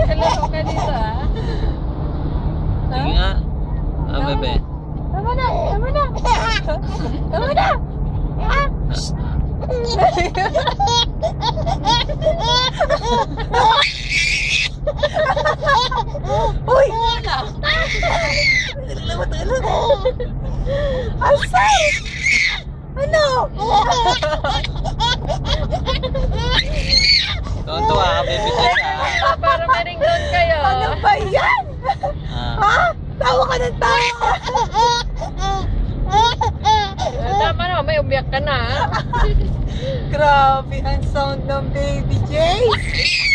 Kalaro ka dito ah. Sige nga. Ah, bebe. Tama na! Tama na! Tama na! Ah! Uy! Asay! Ano? Tuwa ka, bebe ko siya. Para maringgan kayo. Ano ba yan? Ha? Tawa ka ng tawa. Tama na, may umiyak ka na. Grabe ang sound ng baby Jace.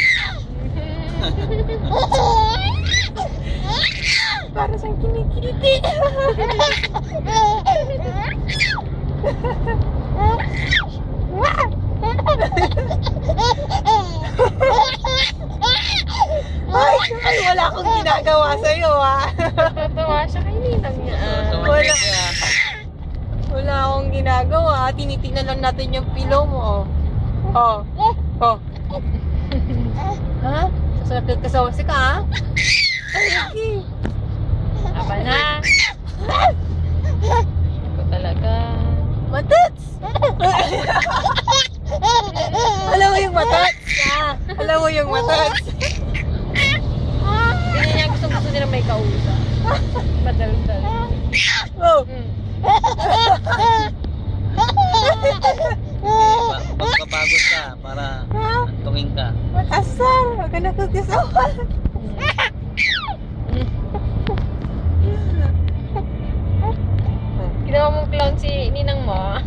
Para siyang kinikiliti. Ay, wala akong ginagawa sa'yo, ha? Tatawa siya kay Ninang niya. Wala. Wala akong ginagawa. Tinitingnan lang natin yung pillow mo, oh. Oh. Ha? Sasakit ka sa wasik, ha? Ay, Tama na. Ako talaga. Matats! Alam mo yung matats? Alam mo yung matats? Ganyan niya gusto nila may kausap. Madaldal. Oh. Magpapagod ka para antungin ka. Asar! Huwag ka nakukisawan. Ginawa mong clown si Ninang mo.